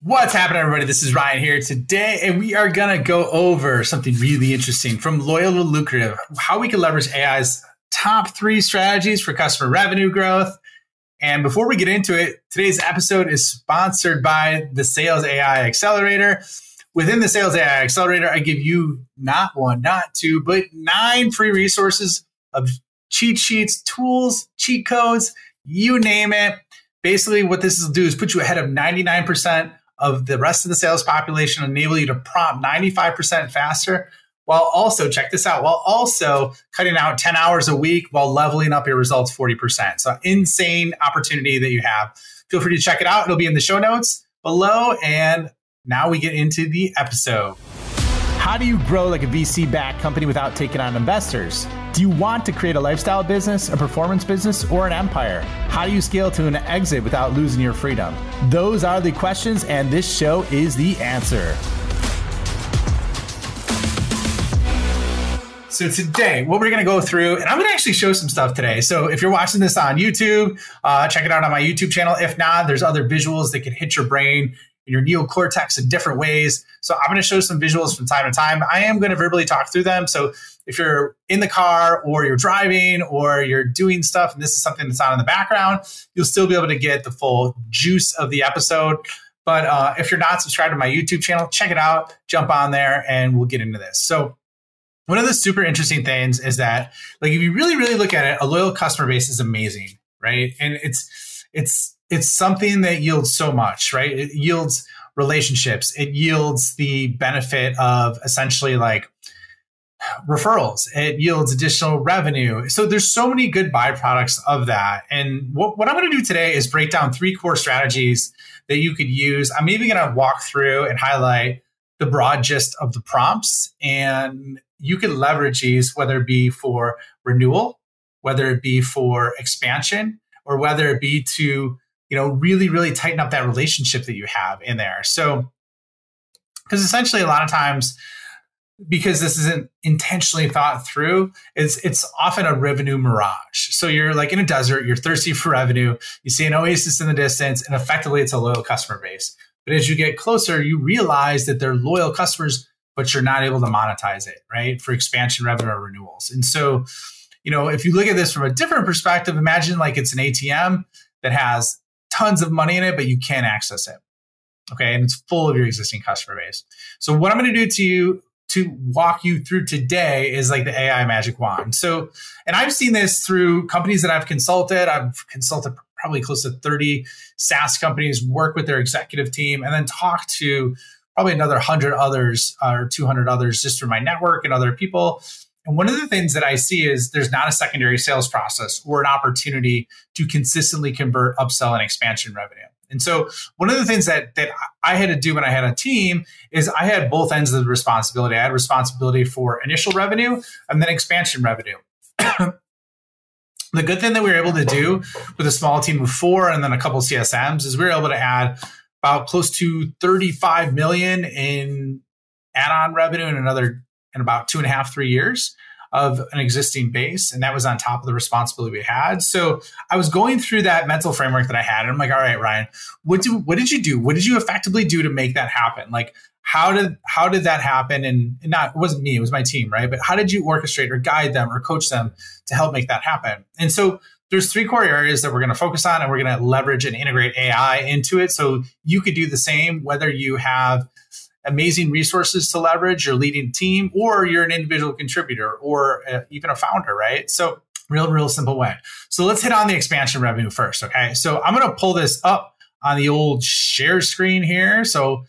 What's happening, everybody? This is Ryan here today, and we are going to go over something really interesting from Loyal to Lucrative, how we can leverage AI's top 3 strategies for customer revenue growth. And before we get into it, today's episode is sponsored by the Sales AI Accelerator. Within the Sales AI Accelerator, I give you not 1, not 2, but 9 free resources of cheat sheets, tools, cheat codes, you name it. Basically, what this will do is put you ahead of 99% of the rest of the sales population, enable you to prompt 95% faster, while also, check this out, while also cutting out 10 hours a week while leveling up your results 40%. So insane opportunity that you have. Feel free to check it out. It'll be in the show notes below. And now we get into the episode. How do you grow like a VC-backed company without taking on investors? Do you want to create a lifestyle business, a performance business, or an empire? How do you scale to an exit without losing your freedom? Those are the questions, and this show is the answer. So today, what we're going to go through, and I'm going to actually show some stuff today. So if you're watching this on YouTube, check it out on my YouTube channel. If not, there's other visuals that can hit your brain, your neocortex in different ways. So I'm going to show some visuals from time to time. I am going to verbally talk through them. So if you're in the car or you're driving or you're doing stuff and this is something that's on in the background, you'll still be able to get the full juice of the episode. But if you're not subscribed to my YouTube channel, check it out, jump on there, and we'll get into this. So one of the super interesting things is that, like, if you really, really look at it, a loyal customer base is amazing, right? And it's something that yields so much, right? It yields relationships. It yields the benefit of essentially like referrals. It yields additional revenue. So there's so many good byproducts of that. And what I'm going to do today is break down 3 core strategies that you could use. I'm even going to walk through and highlight the broad gist of the prompts. And you can leverage these, whether it be for renewal, whether it be for expansion, or whether it be to really, really tighten up that relationship that you have in there. So, because essentially a lot of times, because this isn't intentionally thought through, it's often a revenue mirage. So you're like in a desert, you're thirsty for revenue, you see an oasis in the distance, and effectively it's a loyal customer base. But as you get closer, you realize that they're loyal customers, but you're not able to monetize it, right? For expansion revenue or renewals. And so, if you look at this from a different perspective, imagine like it's an ATM that has tons of money in it, but you can't access it. Okay. And it's full of your existing customer base. So what I'm going to do to walk you through today is like the AI magic wand. So, and I've seen this through companies that I've consulted. I've consulted probably close to 30 SaaS companies, work with their executive team, and then talk to probably another 100 others or 200 others just through my network and other people. And one of the things that I see is there's not a secondary sales process or an opportunity to consistently convert upsell and expansion revenue. And so one of the things that I had to do when I had a team is I had both ends of the responsibility. I had responsibility for initial revenue and then expansion revenue. The good thing that we were able to do with a small team of 4 and then a couple of CSMs is we were able to add about close to 35 million in add-on revenue in about 2.5, 3 years of an existing base. And that was on top of the responsibility we had. So I was going through that mental framework that I had. And I'm like, all right, Ryan, what did you do? What did you effectively do to make that happen? Like, how did that happen? And it wasn't me, it was my team, right? But how did you orchestrate or guide them or coach them to help make that happen? And so there's 3 core areas that we're going to focus on, and we're going to leverage and integrate AI into it. So you could do the same, whether you have amazing resources to leverage, you're leading a team, or you're an individual contributor, or even a founder, right? So real simple way. So let's hit on the expansion revenue first, okay? So I'm going to pull this up on the old share screen here. So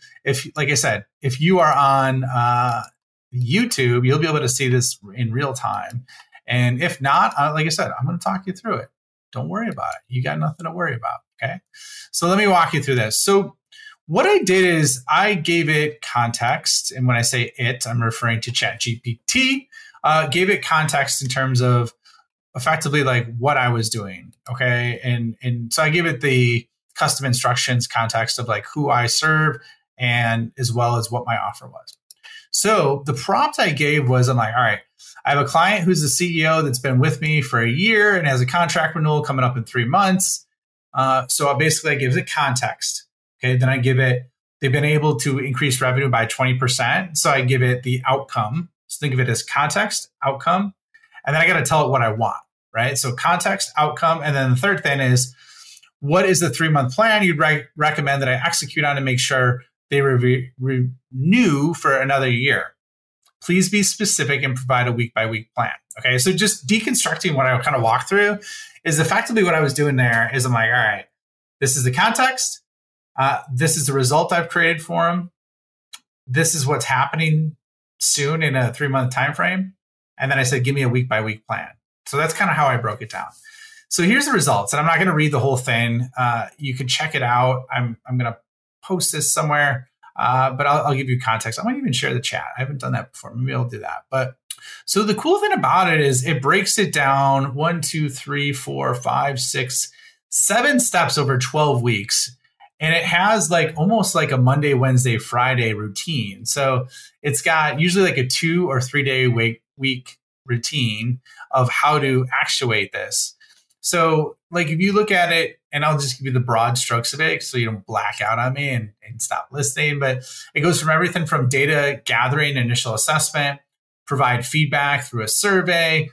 like I said, if you are on YouTube, you'll be able to see this in real time. And if not, like I said, I'm going to talk you through it. Don't worry about it. You got nothing to worry about, okay? So let me walk you through this. So what I did is I gave it context. And when I say it, I'm referring to ChatGPT. Gave it context in terms of effectively like what I was doing. Okay. And so I gave it the custom instructions context of like who I serve and as well as what my offer was. So the prompt I gave was, I'm like, all right, I have a client who's the CEO that's been with me for a year and has a contract renewal coming up in 3 months. So I basically give it context. Okay, then I give it They've been able to increase revenue by 20%. So I give it the outcome. So think of it as context, outcome, and then I got to tell it what I want, right? So context, outcome, and then the third thing is, what is the 3-month plan you'd recommend that I execute on to make sure they renew for another year? Please be specific and provide a week-by-week plan. Okay, so just deconstructing what I kind of walked through is effectively what I was doing there is I'm like, all right, this is the context. This is the result I've created for them. This is what's happening soon in a 3-month time frame. And then I said, give me a week-by-week plan. So that's kind of how I broke it down. So here's the results. And I'm not going to read the whole thing. You can check it out. I'm going to post this somewhere. But I'll give you context. I might even share the chat. I haven't done that before. Maybe I'll do that. But so the cool thing about it is it breaks it down 1, 2, 3, 4, 5, 6, 7 steps over 12 weeks. And it has like almost like a Monday, Wednesday, Friday routine. So it's got usually like a 2 or 3 day week routine of how to actuate this. So like if you look at it, and I'll just give you the broad strokes of it so you don't black out on me and stop listening, but it goes from everything from data gathering, initial assessment, provide feedback through a survey,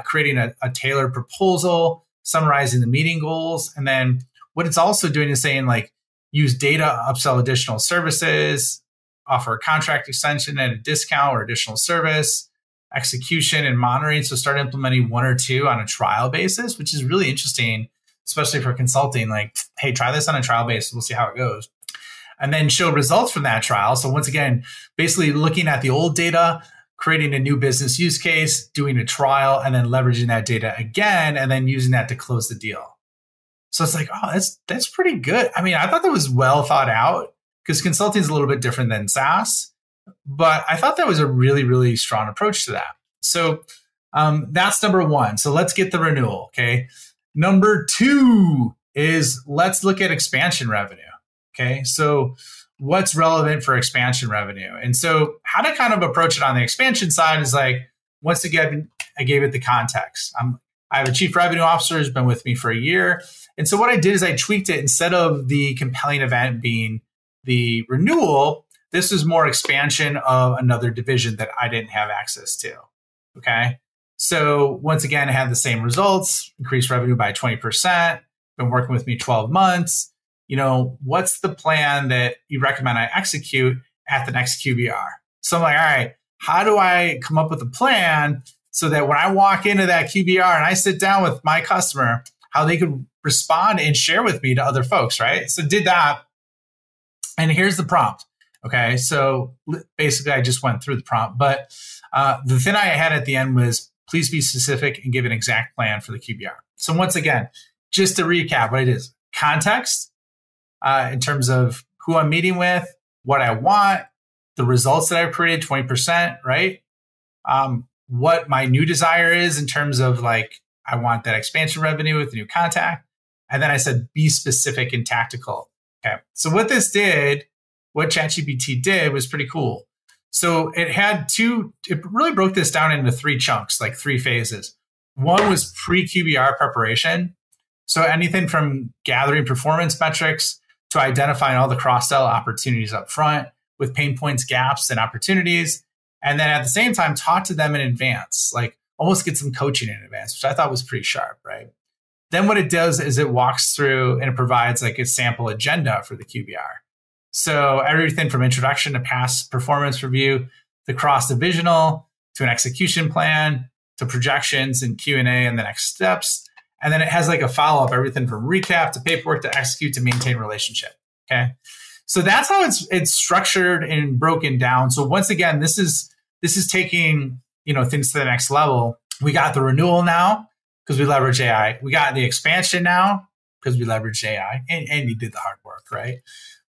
creating a tailored proposal, summarizing the meeting goals. And then what it's also doing is saying like, use data, upsell additional services, offer a contract extension at a discount or additional service, execution and monitoring. So start implementing 1 or 2 on a trial basis, which is really interesting, especially for consulting. Like, hey, try this on a trial basis. We'll see how it goes. And then show results from that trial. So once again, basically looking at the old data, creating a new business use case, doing a trial, and then leveraging that data again, and then using that to close the deal. So it's like, oh, that's pretty good. I mean, I thought that was well thought out because consulting is a little bit different than SaaS, but I thought that was a really, really strong approach to that. So that's number 1. So let's get the renewal. Okay. Number 2 is let's look at expansion revenue. Okay. So what's relevant for expansion revenue? And so how to kind of approach it on the expansion side is like, once again, I gave it the context. I have a chief revenue officer who's been with me for a year. And so what I did is I tweaked it. Instead of the compelling event being the renewal, this was more expansion of another division that I didn't have access to. Okay. So once again, I had the same results, increased revenue by 20%, been working with me 12 months. You know, what's the plan that you recommend I execute at the next QBR? So I'm like, all right, how do I come up with a plan so that when I walk into that QBR and I sit down with my customer, how they could respond and share with me to other folks, right? So did that. And here's the prompt. Okay. So basically I just went through the prompt, but the thing I had at the end was, please be specific and give an exact plan for the QBR. So once again, just to recap what it is, context in terms of who I'm meeting with, what I want, the results that I've created, 20%, right? What my new desire is in terms of like, I want that expansion revenue with the new contact. And then I said, be specific and tactical. Okay. So what this did, what ChatGPT did was pretty cool. So it had it really broke this down into 3 chunks, like 3 phases. One was pre-QBR preparation. So anything from gathering performance metrics to identifying all the cross-sell opportunities up front with pain points, gaps, and opportunities. And then at the same time, talk to them in advance, like almost get some coaching in advance, which I thought was pretty sharp, right? Then what it does is it walks through and it provides like a sample agenda for the QBR. So everything from introduction to past performance review, the cross-divisional, to an execution plan, to projections and Q&A and the next steps. And then it has like a follow-up, everything from recap to paperwork to execute to maintain relationship. Okay. So that's how it's structured and broken down. So once again, this is taking, things to the next level. We got the renewal now because we leverage AI. We got the expansion now because we leverage AI and you did the hard work, right?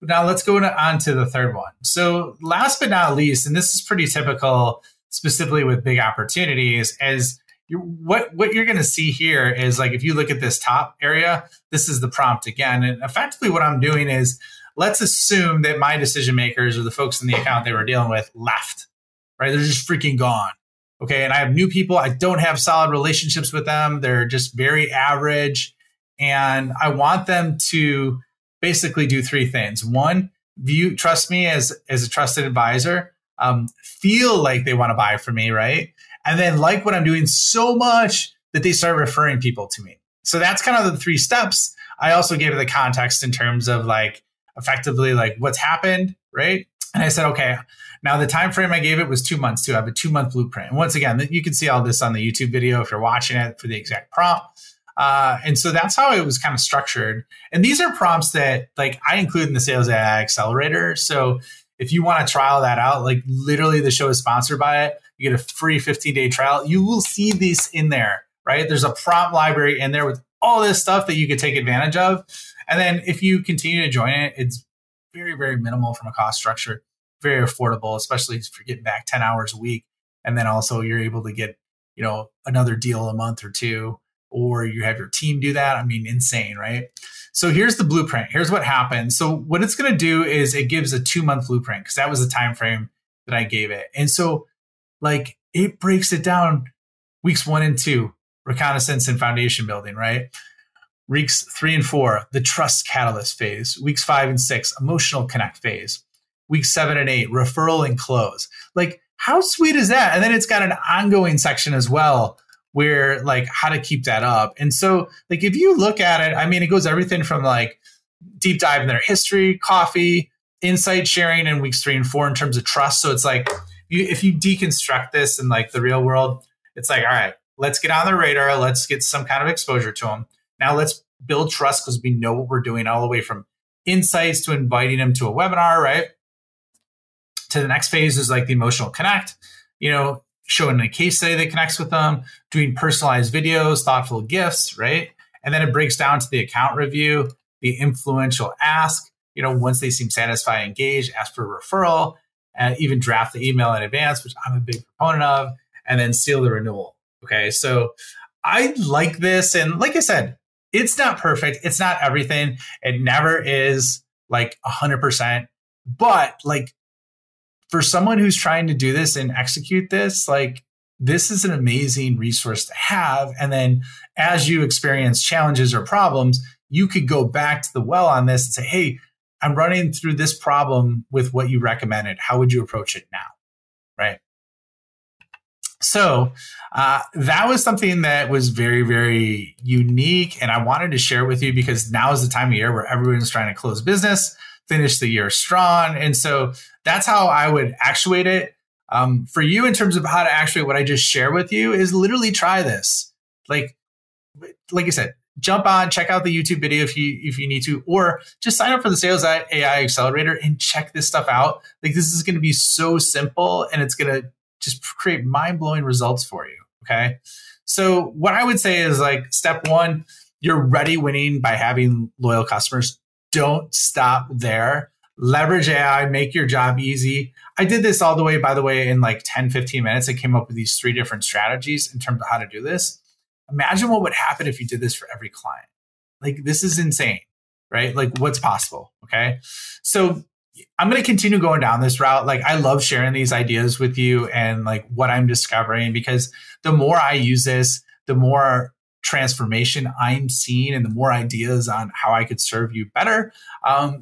But now let's go on to the third one. So last but not least, and this is pretty typical specifically with big opportunities, is what you're going to see here is like, if you look at this top area, this is the prompt again. And effectively what I'm doing is, let's assume that my decision makers or the folks in the account they were dealing with left, right? They're just freaking gone. Okay. And I have new people. I don't have solid relationships with them. They're just very average. And I want them to basically do 3 things. 1, trust me as a trusted advisor, feel like they want to buy from me, right? And then like what I'm doing so much that they start referring people to me. So that's kind of the 3 steps. I also gave it the context in terms of like effectively like what's happened, right? And I said, okay, now the time frame I gave it was 2 months too. I have a 2-month blueprint. And once again, you can see all this on the YouTube video if you're watching it for the exact prompt. And so that's how it was kind of structured. And these are prompts that like I include in the Sales AI Accelerator. So if you want to trial that out, like literally the show is sponsored by it. You get a free 15-day trial. You will see these in there, right? There's a prompt library in there with all this stuff that you could take advantage of. And then if you continue to join it, it's very, very minimal from a cost structure, very affordable, especially if you're getting back 10 hours a week. And then also you're able to get, another deal a month or 2, or you have your team do that. I mean, insane, right? So here's the blueprint. Here's what happens. So what it's going to do is it gives a 2-month blueprint because that was the time frame that I gave it. And so like it breaks it down weeks 1 and 2, reconnaissance and foundation building, right? Weeks 3 and 4, the trust catalyst phase. Weeks 5 and 6, emotional connect phase. Weeks 7 and 8, referral and close. Like how sweet is that? And then it's got an ongoing section as well where like how to keep that up. And so like if you look at it, I mean, it goes everything from like deep dive in their history, coffee, insight sharing in weeks 3 and 4 in terms of trust. So it's like if you deconstruct this in like the real world, it's like, all right, let's get on their radar. Let's get some kind of exposure to them. Now let's build trust because we know what we're doing all the way from insights to inviting them to a webinar, right? To the next phase is like the emotional connect, showing a case study that connects with them, doing personalized videos, thoughtful gifts, right? And then it breaks down to the account review, the influential ask, once they seem satisfied, engaged, ask for a referral, and even draft the email in advance, which I'm a big proponent of, and then seal the renewal. Okay. So I like this. And like I said, it's not perfect. It's not everything. It never is like 100%, but like, for someone who's trying to do this and execute this, like this is an amazing resource to have. And then as you experience challenges or problems, you could go back to the well on this and say, hey, I'm running through this problem with what you recommended. How would you approach it now? Right. So that was something that was very, very unique. And I wanted to share with you because now is the time of year where everyone's trying to close business, finish the year strong. And so that's how I would actuate it. For you, in terms of how to actuate what I just shared with you, is literally try this. Like I said, jump on, check out the YouTube video if you need to, or just sign up for the Sales AI Accelerator and check this stuff out. Like this is going to be so simple and it's going to just create mind-blowing results for you. Okay. So what I would say is like step 1, you're already winning by having loyal customers. Don't stop there. Leverage AI, make your job easy. I did this all the way, by the way, in like 10, 15 minutes. I came up with these 3 different strategies in terms of how to do this. Imagine what would happen if you did this for every client. Like this is insane, right? Like what's possible, okay? So I'm going to continue going down this route. Like I love sharing these ideas with you and like what I'm discovering, because the more I use this, the more transformation I'm seeing and the more ideas on how I could serve you better.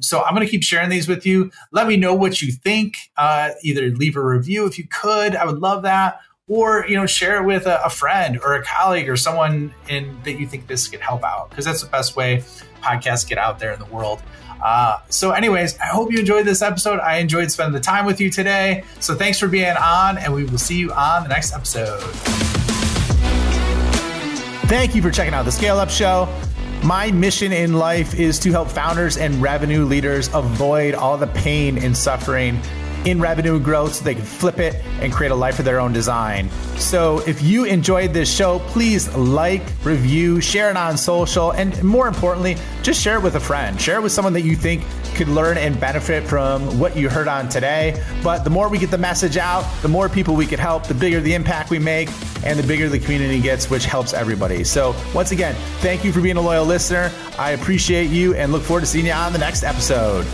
So I'm going to keep sharing these with you. Let me know what you think. Either leave a review if you could. I would love that. Or, share it with a friend or a colleague or someone that you think this could help out, because that's the best way podcasts get out there in the world. So anyways, I hope you enjoyed this episode. I enjoyed spending the time with you today. So thanks for being on, and we will see you on the next episode. Thank you for checking out the Scale Up Show. My mission in life is to help founders and revenue leaders avoid all the pain and suffering in revenue growth so they can flip it and create a life of their own design. So if you enjoyed this show, please like, review, share it on social, and more importantly, just share it with a friend. Share it with someone that you think could learn and benefit from what you heard on today. But the more we get the message out, the more people we could help, the bigger the impact we make, and the bigger the community gets, which helps everybody. So once again, thank you for being a loyal listener. I appreciate you and look forward to seeing you on the next episode.